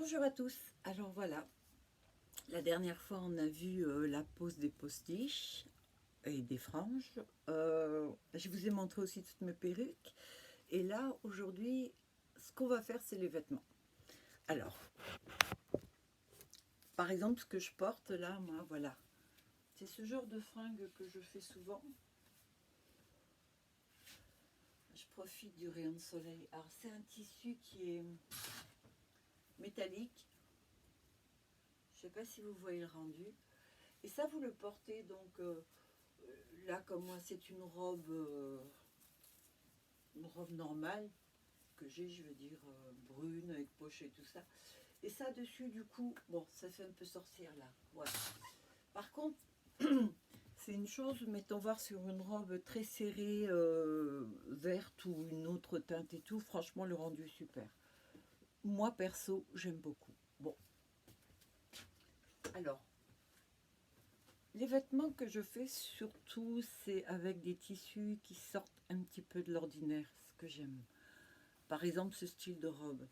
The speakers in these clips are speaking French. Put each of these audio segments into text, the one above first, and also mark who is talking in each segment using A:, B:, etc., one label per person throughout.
A: Bonjour à tous. Alors voilà, la dernière fois on a vu la pose des postiches et des franges. Je vous ai montré aussi toutes mes perruques. Et là, aujourd'hui, ce qu'on va faire, c'est les vêtements. Alors, par exemple, ce que je porte là, moi, voilà. C'est ce genre de fringues que je fais souvent. Je profite du rayon de soleil. Alors, c'est un tissu qui est métallique. Je ne sais pas si vous voyez le rendu. Et ça, vous le portez donc là, comme moi, c'est une robe normale que j'ai, je veux dire, brune, avec poche et tout ça. Et ça, dessus, du coup, bon, ça fait un peu sorcière, là. Voilà. Par contre, c'est une chose, mettons voir sur une robe très serrée, verte ou une autre teinte et tout, franchement, le rendu est super. Moi, perso, j'aime beaucoup. Bon, alors, les vêtements que je fais, surtout, c'est avec des tissus qui sortent un petit peu de l'ordinaire, ce que j'aime. Par exemple, ce style de robe.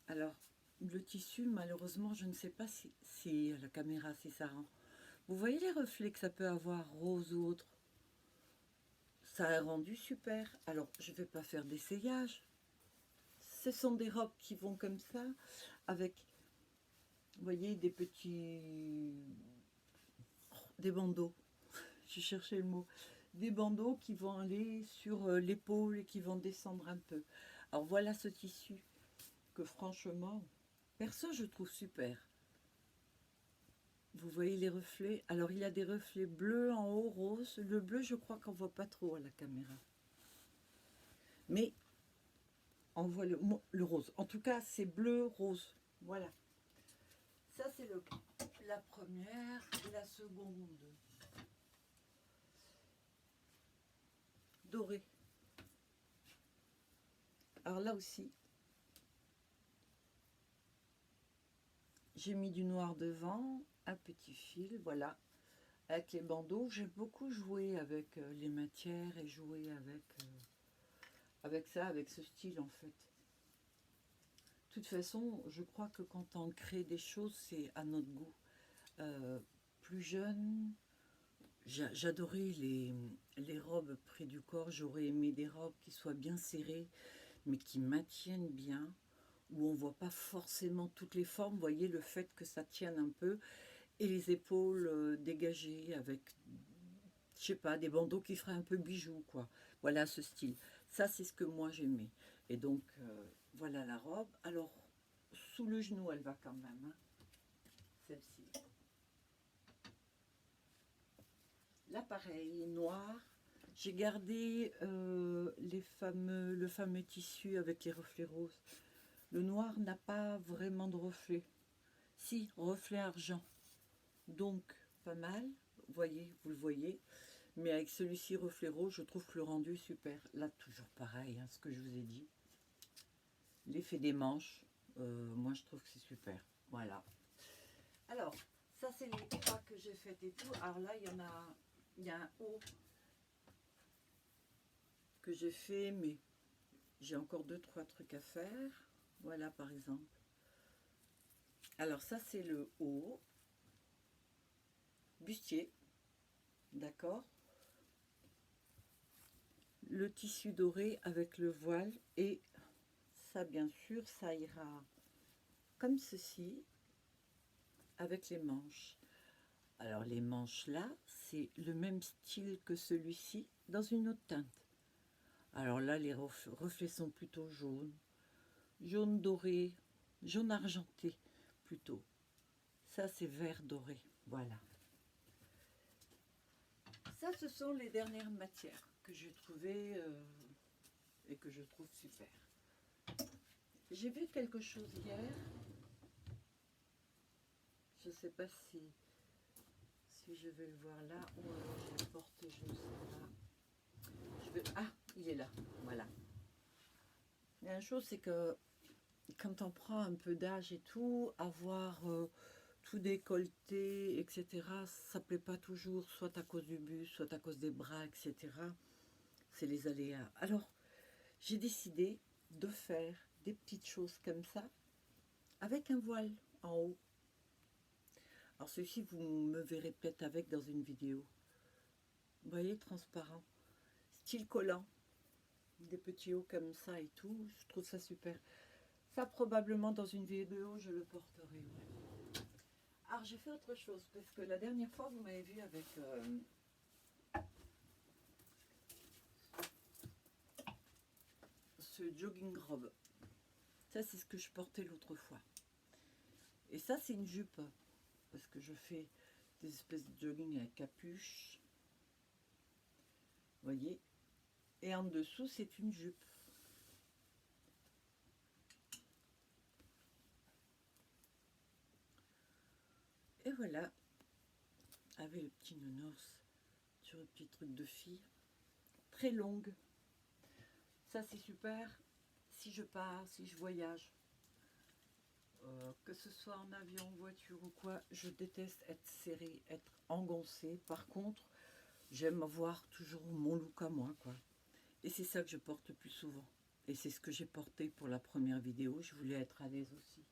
A: Alors, le tissu, malheureusement, je ne sais pas si à la caméra, si ça rend. Vous voyez les reflets que ça peut avoir, rose ou autre? Ça a rendu super. Alors, je ne vais pas faire d'essayage. Ce sont des robes qui vont comme ça, avec, vous voyez, des bandeaux. J'ai cherché le mot. Des bandeaux qui vont aller sur l'épaule et qui vont descendre un peu. Alors, voilà ce tissu que franchement, perso, je trouve super. Vous voyez les reflets? Alors, il y a des reflets bleus en haut, rose. Le bleu, je crois qu'on ne voit pas trop à la caméra. Mais on voit le rose. En tout cas, c'est bleu, rose. Voilà. Ça, c'est la première. La seconde, dorée. Alors là aussi, j'ai mis du noir devant, un petit fil, voilà. Avec les bandeaux, j'ai beaucoup joué avec les matières et joué avec ça, avec ce style en fait. De toute façon, je crois que quand on crée des choses, c'est à notre goût. Plus jeune, j'adorais les robes près du corps. J'aurais aimé des robes qui soient bien serrées, mais qui maintiennent bien, où on ne voit pas forcément toutes les formes. Vous voyez, le fait que ça tienne un peu, et les épaules dégagées avec, je sais pas, des bandeaux qui feraient un peu bijoux, quoi. Voilà ce style. Ça, c'est ce que moi j'aimais. Et donc, voilà la robe. Alors, sous le genou, elle va quand même, hein, celle-ci. Là, pareil, noir. J'ai gardé le fameux tissu avec les reflets roses. Le noir n'a pas vraiment de reflet. Si, reflet argent. Donc, pas mal. Voyez, vous le voyez. Mais avec celui-ci, reflet rose, je trouve que le rendu est super. Là, toujours pareil, hein, ce que je vous ai dit. L'effet des manches, moi, je trouve que c'est super. Voilà. Alors, ça, c'est les trois que j'ai fait et tout. Alors là, il y a un haut que j'ai fait, mais j'ai encore 2-3 trucs à faire. Voilà, par exemple. Alors, ça, c'est le haut. Bustier. D'accord. Le tissu doré avec le voile. Et ça, bien sûr, ça ira comme ceci, avec les manches. Alors, les manches là, c'est le même style que celui-ci, dans une autre teinte. Alors là, les reflets sont plutôt jaunes. Jaune doré, jaune argenté plutôt. Ça, c'est vert doré. Voilà. Ça, ce sont les dernières matières que j'ai trouvées et que je trouve super. J'ai vu quelque chose hier. Je ne sais pas si je vais le voir là ou alors je vais porter, je ne sais pas. Ah, il est là. Voilà. Il y a une chose, c'est que quand on prend un peu d'âge et tout, avoir tout décolleté, etc., ça ne plaît pas toujours, soit à cause du bus, soit à cause des bras, etc. C'est les aléas. Alors, j'ai décidé de faire des petites choses comme ça, avec un voile en haut. Alors celui-ci, vous me verrez peut-être avec dans une vidéo. Vous voyez, transparent. Style collant. Des petits hauts comme ça et tout. Je trouve ça super. Ça, probablement, dans une vidéo, je le porterai. Ouais. Alors, j'ai fait autre chose. Parce que la dernière fois, vous m'avez vu avec... ce jogging robe. Ça, c'est ce que je portais l'autre fois. Et ça, c'est une jupe. Parce que je fais des espèces de jogging avec capuche. Vous voyez. Et en dessous, c'est une jupe. Et voilà. Avec le petit nounours sur le petit truc de fille. Très longue. Ça, c'est super. Si je pars, si je voyage. Que ce soit en avion, voiture ou quoi, je déteste être serrée, être engoncée. Par contre, j'aime avoir toujours mon look à moi, quoi. Et c'est ça que je porte le plus souvent. Et c'est ce que j'ai porté pour la première vidéo. Je voulais être à l'aise aussi.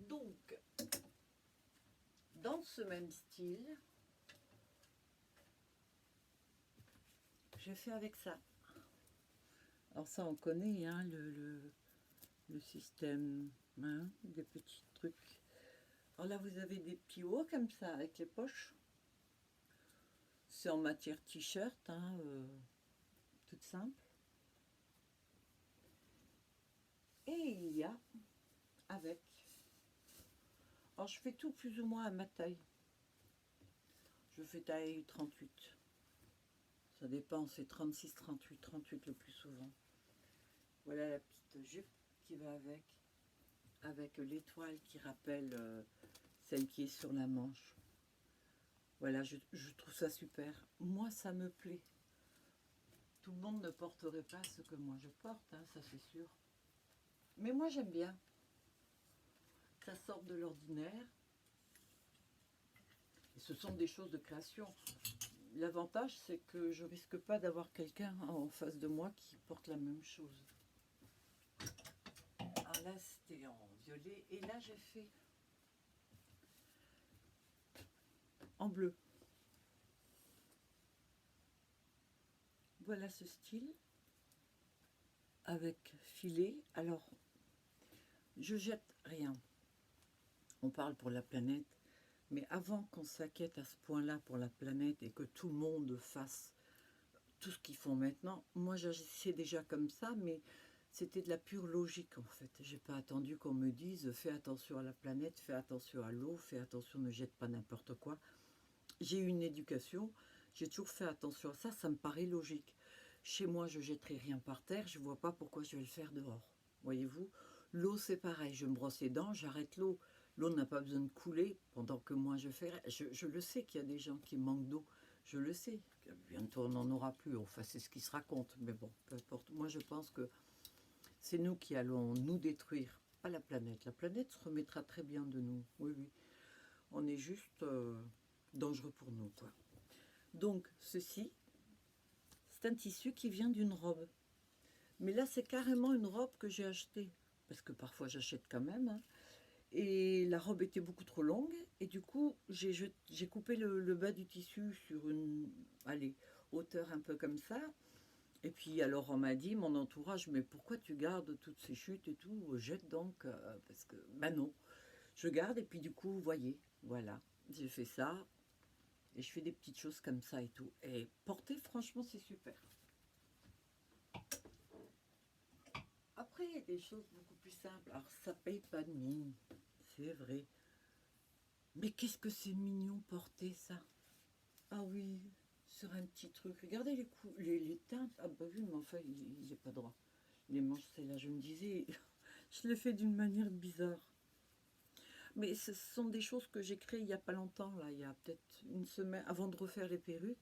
A: Donc, dans ce même style, j'ai fait avec ça. Alors ça, on connaît, hein, le système, hein, des petits trucs. Alors là, vous avez des petits hauts comme ça, avec les poches. C'est en matière t-shirt, hein, toute simple. Et il y a avec. Alors je fais tout plus ou moins à ma taille. Je fais taille 38. Ça dépend, c'est 36, 38, 38 le plus souvent. Voilà la petite jupe qui va avec l'étoile qui rappelle celle qui est sur la manche. Voilà, je trouve ça super. Moi, ça me plaît. Tout le monde ne porterait pas ce que moi je porte, hein, ça c'est sûr. Mais moi, j'aime bien. Ça sort de l'ordinaire. Et ce sont des choses de création. L'avantage, c'est que je risque pas d'avoir quelqu'un en face de moi qui porte la même chose. Alors là, c'était en violet. Et là, j'ai fait en bleu. Voilà ce style. Avec filet. Alors, je jette rien. On parle pour la planète. Mais avant qu'on s'inquiète à ce point-là pour la planète et que tout le monde fasse tout ce qu'ils font maintenant, moi j'agissais déjà comme ça, mais c'était de la pure logique en fait. J'ai pas attendu qu'on me dise fais attention à la planète, fais attention à l'eau, fais attention, ne jette pas n'importe quoi. J'ai eu une éducation, j'ai toujours fait attention à ça, ça me paraît logique. Chez moi, je jetterai rien par terre, je vois pas pourquoi je vais le faire dehors. Voyez-vous, l'eau c'est pareil, je me brosse les dents, j'arrête l'eau. L'eau n'a pas besoin de couler pendant que moi je fais. Je le sais qu'il y a des gens qui manquent d'eau, je le sais. Bientôt on n'en aura plus, enfin c'est ce qui se raconte, mais bon, peu importe. Moi je pense que c'est nous qui allons nous détruire, pas la planète. La planète se remettra très bien de nous, oui, oui. On est juste dangereux pour nous, quoi. Donc ceci, c'est un tissu qui vient d'une robe. Mais là c'est carrément une robe que j'ai achetée, parce que parfois j'achète quand même, hein. Et la robe était beaucoup trop longue. Et du coup, j'ai coupé le bas du tissu sur une allez, hauteur un peu comme ça. Et puis alors on m'a dit, mon entourage, mais pourquoi tu gardes toutes ces chutes et tout? Jette donc, parce que, ben non, je garde et puis du coup, vous voyez, voilà, j'ai fait ça. Et je fais des petites choses comme ça et tout. Et porter, franchement, c'est super. Après, il y a des choses beaucoup plus simples. Alors, ça paye pas de mine, c'est vrai. Mais qu'est-ce que c'est mignon porter ça. Ah oui, sur un petit truc. Regardez les teintes. Ah bah oui, mais enfin, il n'est pas droit. Les manches, c'est là, je me disais, je l'ai fait d'une manière bizarre. Mais ce sont des choses que j'ai créées il n'y a pas longtemps, là, il y a peut-être une semaine, avant de refaire les perruques.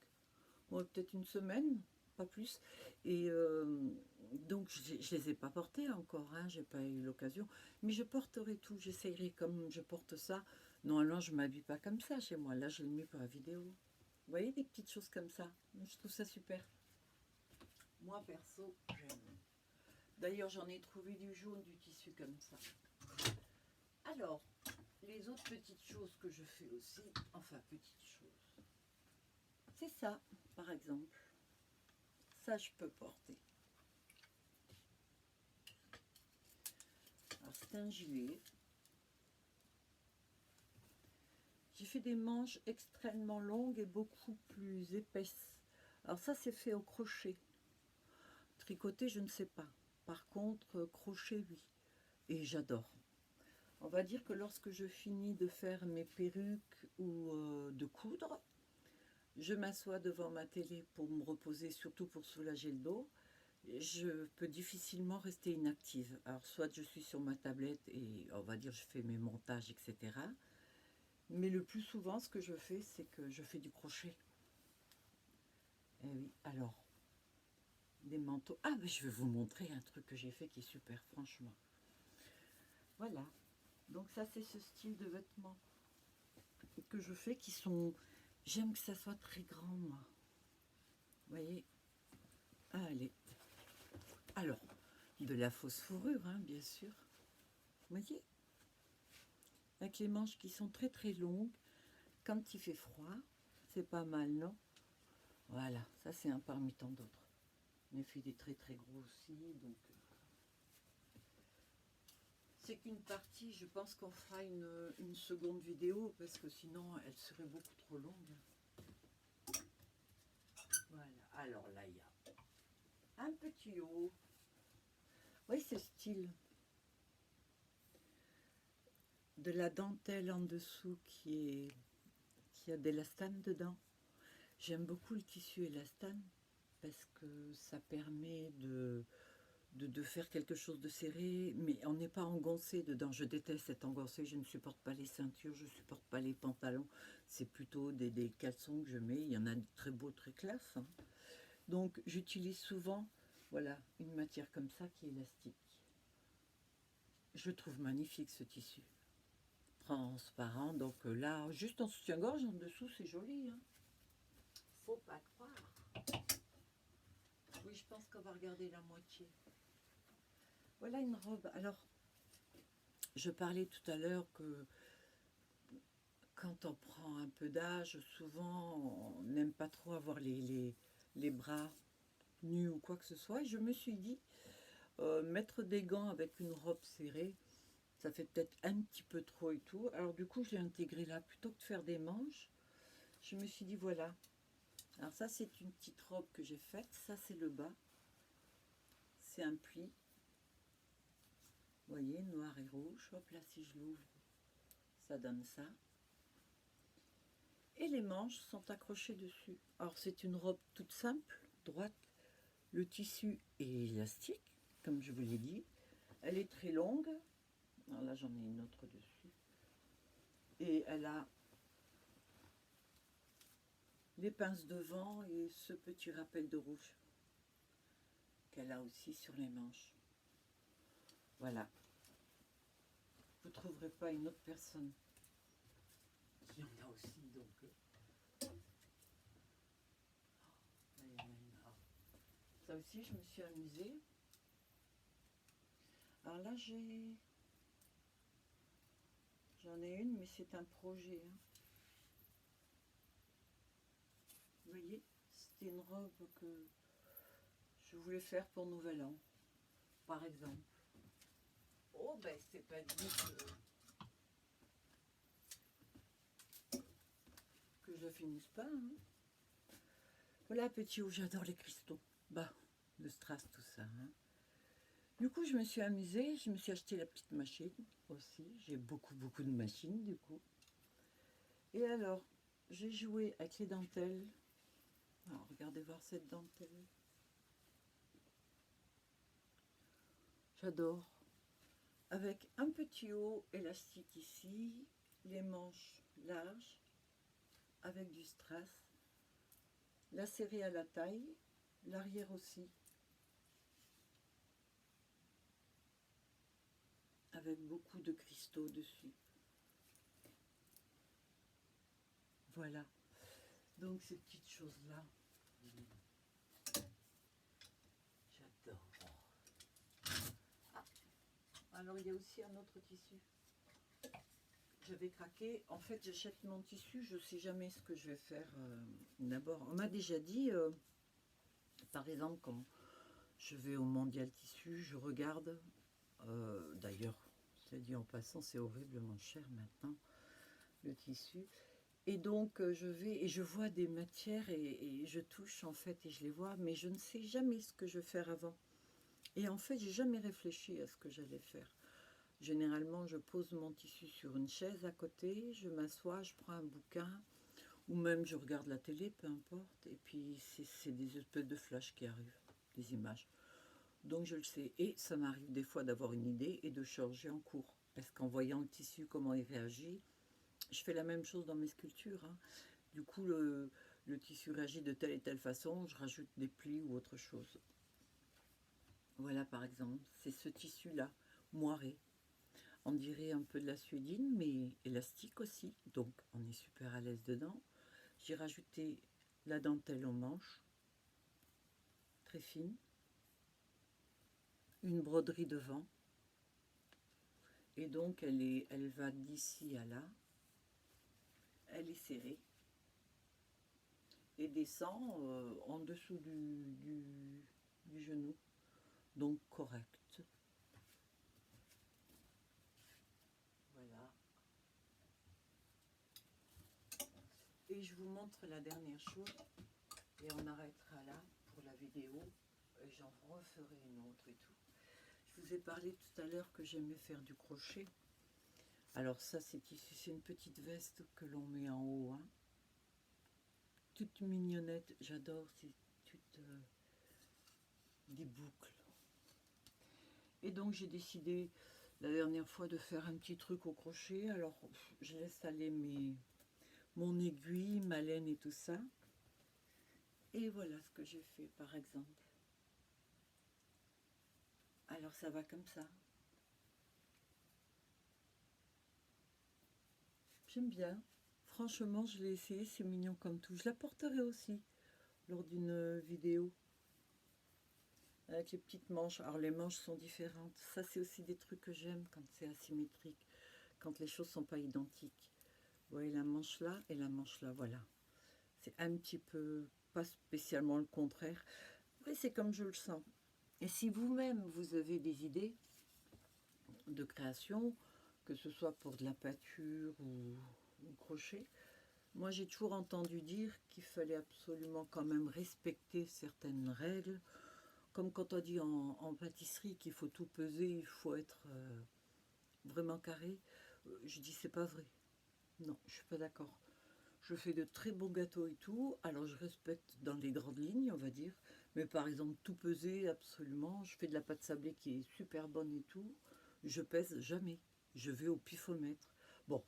A: Ouais, peut-être une semaine, pas plus. Et donc, je ne les ai pas portées encore, hein, j'ai pas eu l'occasion. Mais je porterai tout, j'essayerai comme je porte ça. Normalement, je ne m'habille pas comme ça chez moi. Là, je l'ai mis pour la vidéo. Vous voyez, des petites choses comme ça. Je trouve ça super. Moi, perso, j'aime. D'ailleurs, j'en ai trouvé du jaune, du tissu comme ça. Alors, les autres petites choses que je fais aussi, enfin petites choses, c'est ça, par exemple. Ça, je peux porter. Alors, c'est un gilet. J'ai fait des manches extrêmement longues et beaucoup plus épaisses. Alors ça, c'est fait au crochet. Tricoter, je ne sais pas. Par contre, crochet, oui. Et j'adore. On va dire que lorsque je finis de faire mes perruques ou de coudre, je m'assois devant ma télé pour me reposer, surtout pour soulager le dos. Je peux difficilement rester inactive. Alors soit je suis sur ma tablette et on va dire je fais mes montages, etc. Mais le plus souvent, ce que je fais, c'est que je fais du crochet. Et oui, alors, des manteaux. Ah, mais je vais vous montrer un truc que j'ai fait qui est super, franchement. Voilà. Donc ça, c'est ce style de vêtements que je fais qui sont... J'aime que ça soit très grand, moi. Vous voyez? Allez. Alors, de la fausse fourrure, hein, bien sûr. Vous voyez? Avec les manches qui sont très très longues. Quand il fait froid, c'est pas mal, non? Voilà, ça c'est un parmi tant d'autres. On a fait des très très gros aussi, donc... C'est qu'une partie, je pense qu'on fera une seconde vidéo, parce que sinon elle serait beaucoup trop longue. Voilà, alors là il y a un petit haut. Oui, c'est style. De la dentelle en dessous qui a de l'élastane dedans. J'aime beaucoup le tissu élastane parce que ça permet de faire quelque chose de serré, mais on n'est pas engoncé dedans. Je déteste être engoncé, je ne supporte pas les ceintures, je ne supporte pas les pantalons. C'est plutôt des caleçons que je mets. Il y en a de très beaux, très classe, hein. Donc j'utilise souvent, voilà, une matière comme ça qui est élastique. Je trouve magnifique ce tissu. Transparent, donc là, juste en soutien-gorge, en dessous, c'est joli, hein. Faut pas croire. Oui, je pense qu'on va regarder la moitié. Voilà une robe. Alors, je parlais tout à l'heure que quand on prend un peu d'âge, souvent, on n'aime pas trop avoir les bras nus ou quoi que ce soit. Et je me suis dit, mettre des gants avec une robe serrée, ça fait peut-être un petit peu trop et tout. Alors du coup, je l'ai intégré là. Plutôt que de faire des manches, je me suis dit, voilà. Alors ça, c'est une petite robe que j'ai faite. Ça, c'est le bas. C'est un pli. Vous voyez, noir et rouge. Hop là, si je l'ouvre, ça donne ça. Et les manches sont accrochées dessus. Alors c'est une robe toute simple, droite. Le tissu est élastique, comme je vous l'ai dit. Elle est très longue. Alors là, j'en ai une autre dessus. Et elle a les pinces devant et ce petit rappel de rouge qu'elle a aussi sur les manches. Voilà. Vous ne trouverez pas une autre personne qui en a aussi, donc... Ça aussi, je me suis amusée. Alors là, j'en ai une, mais c'est un projet, hein. Vous voyez, c'était une robe que je voulais faire pour Nouvel An, par exemple. Oh, ben, c'est pas dit que je finisse pas, hein. Voilà, petit haut, j'adore les cristaux. Bah, le strass, tout ça, hein. Du coup, je me suis amusée, je me suis acheté la petite machine aussi. J'ai beaucoup de machines, du coup. Et alors, j'ai joué avec les dentelles. Alors, regardez voir cette dentelle. J'adore. Avec un petit haut élastique ici, les manches larges, avec du strass, la serrée à la taille, l'arrière aussi, avec beaucoup de cristaux dessus. Voilà. Donc ces petites choses-là, j'adore. Ah, alors il y a aussi un autre tissu. j'avais craqué. En fait, j'achète mon tissu, je ne sais jamais ce que je vais faire d'abord. On m'a déjà dit, par exemple, quand je vais au Mondial Tissu, je regarde. D'ailleurs, cela dit en passant, c'est horriblement cher maintenant, le tissu. Et donc, je vais et je vois des matières et je touche en fait et je les vois, mais je ne sais jamais ce que je vais faire avant. Et en fait, j'ai jamais réfléchi à ce que j'allais faire. Généralement, je pose mon tissu sur une chaise à côté, je m'assois, je prends un bouquin, ou même je regarde la télé, peu importe, et puis c'est des espèces de flashs qui arrivent, des images. Donc je le sais, et ça m'arrive des fois d'avoir une idée et de changer en cours, parce qu'en voyant le tissu, comment il réagit, je fais la même chose dans mes sculptures, hein. Du coup, le tissu réagit de telle et telle façon, je rajoute des plis ou autre chose. Voilà par exemple, c'est ce tissu-là, moiré. On dirait un peu de la suédine, mais élastique aussi, donc on est super à l'aise dedans. J'ai rajouté la dentelle aux manches, très fine, une broderie devant, et donc elle va d'ici à là, elle est serrée, et descend en dessous du genou, donc correct. Voilà. Et je vous montre la dernière chose, et on arrêtera là pour la vidéo, et j'en referai une autre et tout. Je vous ai parlé tout à l'heure que j'aimais faire du crochet. Alors ça, c'est une petite veste que l'on met en haut, hein. Toute mignonnette, j'adore, c'est toutes des boucles. Et donc j'ai décidé la dernière fois de faire un petit truc au crochet. Alors je laisse aller mon aiguille, ma laine et tout ça. Et voilà ce que j'ai fait par exemple. Alors ça va comme ça. J'aime bien. Franchement, je l'ai essayé, c'est mignon comme tout. Je la porterai aussi lors d'une vidéo. Avec les petites manches. Alors les manches sont différentes. Ça, c'est aussi des trucs que j'aime quand c'est asymétrique. Quand les choses ne sont pas identiques. Vous voyez la manche là et la manche là, voilà. C'est un petit peu, pas spécialement le contraire. Oui, c'est comme je le sens. Et si vous-même, vous avez des idées de création, que ce soit pour de la peinture ou crochet, moi j'ai toujours entendu dire qu'il fallait absolument quand même respecter certaines règles, comme quand on dit en pâtisserie qu'il faut tout peser, il faut être vraiment carré. Je dis c'est pas vrai. Non, je suis pas d'accord. Je fais de très beaux gâteaux et tout, alors je respecte dans les grandes lignes, on va dire. Mais par exemple, tout peser, absolument. Je fais de la pâte sablée qui est super bonne et tout. Je pèse jamais. Je vais au pifomètre. Bon,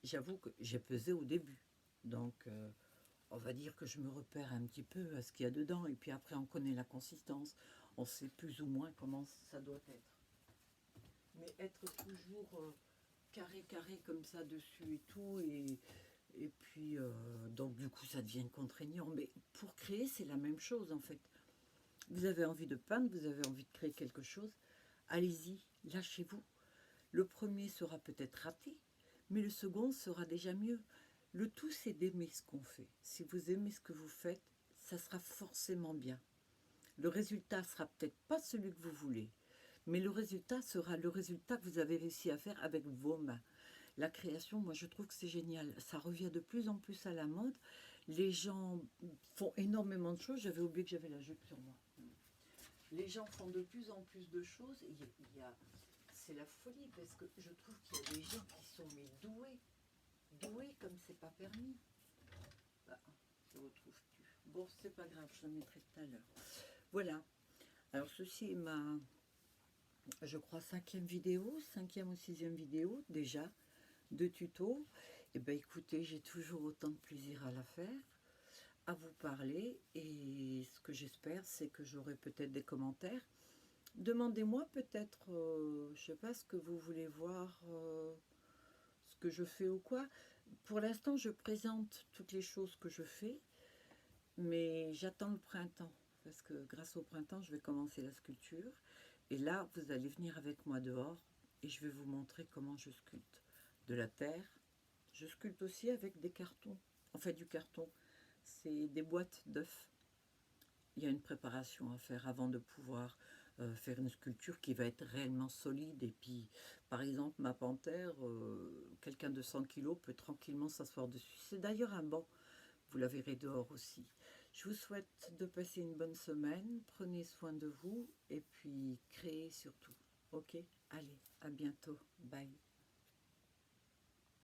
A: j'avoue que j'ai pesé au début. Donc, on va dire que je me repère un petit peu à ce qu'il y a dedans. Et puis après, on connaît la consistance. On sait plus ou moins comment ça doit être. Mais être toujours carré comme ça dessus et tout, et puis donc du coup ça devient contraignant. Mais pour créer, c'est la même chose en fait. Vous avez envie de peindre, vous avez envie de créer quelque chose, allez-y, lâchez-vous. Le premier sera peut-être raté, mais le second sera déjà mieux. Le tout, c'est d'aimer ce qu'on fait. Si vous aimez ce que vous faites, ça sera forcément bien. Le résultat sera peut-être pas celui que vous voulez, mais le résultat sera le résultat que vous avez réussi à faire avec vos mains. La création, moi je trouve que c'est génial. Ça revient de plus en plus à la mode. Les gens font énormément de choses. J'avais oublié que j'avais la jupe sur moi. Les gens font de plus en plus de choses. C'est la folie parce que je trouve qu'il y a des gens qui sont mais doués. Doués comme c'est pas permis. Bah, je ne retrouve plus. Bon, c'est pas grave, je la mettrai tout à l'heure. Voilà. Alors ceci est ma, je crois, cinquième vidéo, cinquième ou sixième vidéo déjà, de tuto. Et ben écoutez, j'ai toujours autant de plaisir à la faire, à vous parler, et ce que j'espère, c'est que j'aurai peut-être des commentaires. Demandez-moi peut-être, je sais pas, ce que vous voulez voir, ce que je fais ou quoi. Pour l'instant, je présente toutes les choses que je fais, mais j'attends le printemps, parce que grâce au printemps, je vais commencer la sculpture. Et là, vous allez venir avec moi dehors et je vais vous montrer comment je sculpte. De la terre, je sculpte aussi avec des cartons, en fait du carton, c'est des boîtes d'œufs. Il y a une préparation à faire avant de pouvoir faire une sculpture qui va être réellement solide. Et puis, par exemple, ma panthère, quelqu'un de 100 kilos peut tranquillement s'asseoir dessus. C'est d'ailleurs un banc, vous la verrez dehors aussi. Je vous souhaite de passer une bonne semaine, prenez soin de vous et puis créez surtout. Ok, allez, à bientôt, bye.